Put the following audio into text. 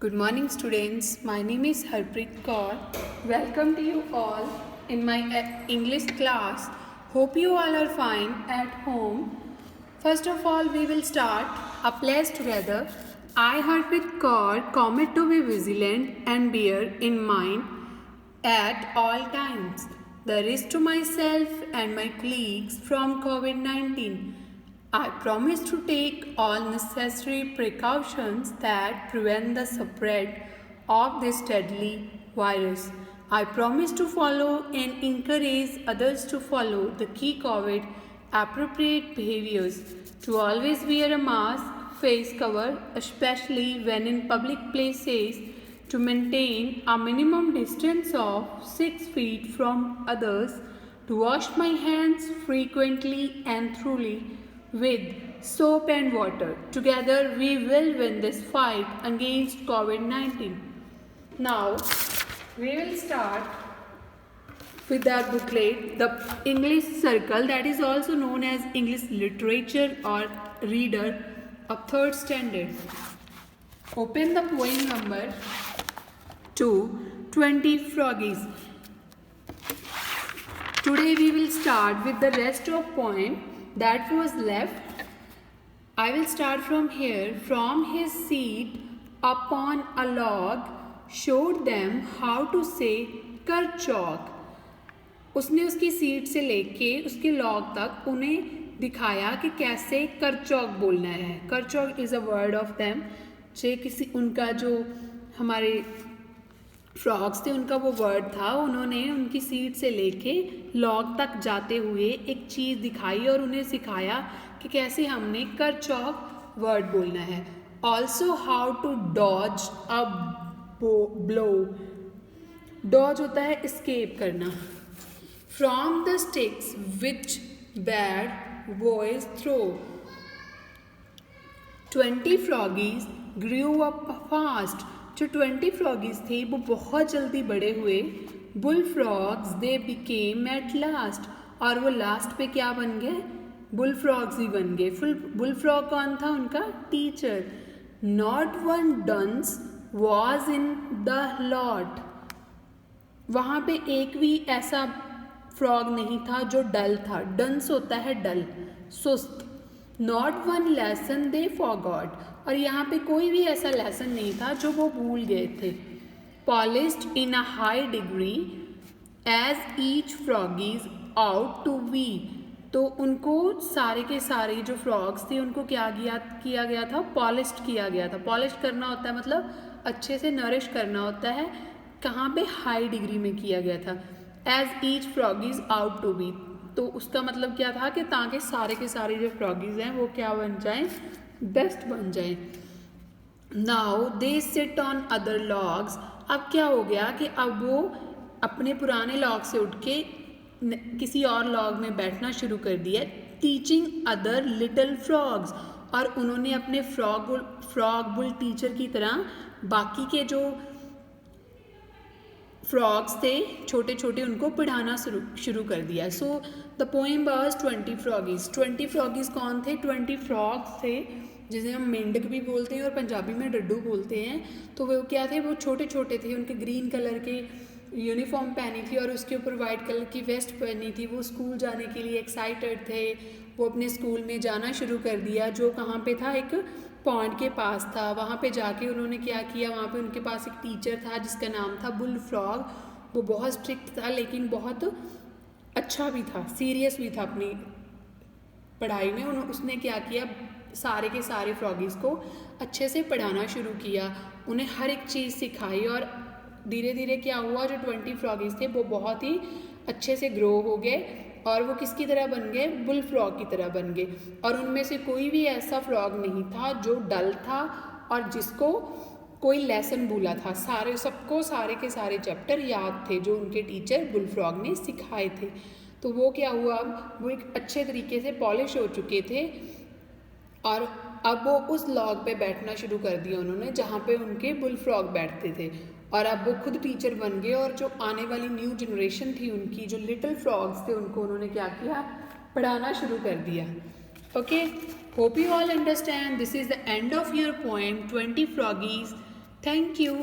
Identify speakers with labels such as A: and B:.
A: Good morning, students. My name is Harpreet Kaur. Welcome to you all in my English class. Hope you all are fine at home. First of all, we will start a place together. I, Harpreet Kaur, commit to be vigilant and bear in mind at all times the risk to myself and my colleagues from COVID-19. I promise to take all necessary precautions that prevent the spread of this deadly virus. I promise to follow and encourage others to follow the key COVID appropriate behaviors, to always wear a mask, face cover, especially when in public places, to maintain a minimum distance of 6 feet from others, to wash my hands frequently and thoroughly with soap and water. Together we will win this fight against COVID-19. Now we will start with our booklet, the English Circle, that is also known as English Literature or Reader of 3rd Standard. Open the poem number 2, 20 Froggies. Today we will start with the rest of poem that was left. I will start from here. From his seat upon a log showed them how to say कर चौक. उसने उसकी seat से लेके उसके log तक उन्हें दिखाया कि कैसे कर चौक बोलना है. Kerchug is a word of them. जे किसी उनका जो हमारे फ्रॉग्स थे उनका वो वर्ड था. उन्होंने उनकी सीट से लेके लॉग तक जाते हुए एक चीज़ दिखाई और उन्हें सिखाया कि कैसे हमने कर चौक वर्ड बोलना है. Also how to dodge a blow. Dodge होता है एस्केप करना. From the sticks which bad boys throw. 20 froggies grew up fast. जो 20 फ्रॉगीज थे वो बहुत जल्दी बड़े हुए. Bull frogs they became at last. और वो लास्ट पे क्या बन गए? बुल फ्रॉग्स ही बन गए. बुल फ्रॉग कौन था? उनका teacher. Not one dunce was in the lot. वहाँ पे एक भी ऐसा फ्रॉग नहीं था जो डल था. डंस होता है डल, सुस्त. Not one lesson they forgot. और यहाँ पे कोई भी ऐसा लेसन नहीं था जो वो भूल गए थे. Polished in a high degree as each froggies ought to be. तो उनको सारे के सारे जो फ्रॉग्स थे उनको क्या किया गया था? पॉलिश्ड किया गया था. पॉलिश करना होता है मतलब अच्छे से नरिश करना होता है. कहाँ पे? हाई डिग्री में किया गया था. As each froggies ought to be. तो उसका मतलब क्या था कि ताकि सारे के सारे जो फ्रॉगीज हैं वो क्या बन जाएं? बेस्ट बन जाएं. Now they sit on other logs. अब क्या हो गया कि अब वो अपने पुराने लॉग से उठ के किसी और लॉग में बैठना शुरू कर दिया. Teaching other little frogs. और उन्होंने अपने फ्रॉग बुल टीचर की तरह बाकी के जो फ्रॉग्स थे छोटे छोटे उनको पढ़ाना शुरू कर दिया. So the poem was 20 फ्रॉगीज. 20 फ्रॉगीज कौन थे? 20 फ्रॉग्स थे जिसे हम मेंढक भी बोलते हैं और पंजाबी में डड्डू बोलते हैं. तो वो क्या थे? वो छोटे छोटे थे. उनके ग्रीन कलर के यूनिफॉर्म पहनी थी और उसके ऊपर वाइट कलर की वेस्ट पहनी थी. वो स्कूल जाने के लिए एक्साइटेड थे. वो अपने स्कूल में जाना शुरू कर दिया जो कहाँ पे था? एक पॉन्ड के पास था. वहाँ पे जाके उन्होंने क्या किया? वहाँ पे उनके पास एक टीचर था जिसका नाम था बुल फ्रॉग. वो बहुत स्ट्रिक्ट था लेकिन बहुत अच्छा भी था, सीरियस भी था अपनी पढ़ाई में. उसने क्या किया? सारे के सारे फ्रॉगीज़ को अच्छे से पढ़ाना शुरू किया. उन्हें हर एक चीज़ सिखाई और धीरे धीरे क्या हुआ? जो 20 फ्रॉगीज़ थे वो बहुत ही अच्छे से ग्रो हो गए और वो किसकी तरह बन गए? बुल फ्रॉग की तरह बन गए. और उनमें से कोई भी ऐसा फ्रॉग नहीं था जो डल था और जिसको कोई लेसन भूला था. सबको सारे के सारे चैप्टर याद थे जो उनके टीचर बुल फ्रॉग ने सिखाए थे. तो वो क्या हुआ? वो एक अच्छे तरीके से पॉलिश हो चुके थे और अब वो उस लॉग पे बैठना शुरू कर दिया उन्होंने जहाँ पे उनके बुल फ्रॉग बैठते थे. और अब वो खुद टीचर बन गए और जो आने वाली न्यू जनरेशन थी उनकी जो लिटिल फ्रॉग्स थे उनको उन्होंने क्या किया? पढ़ाना शुरू कर दिया. Okay, hope you all understand. This is the end of your poem 20 Froggies. Thank you.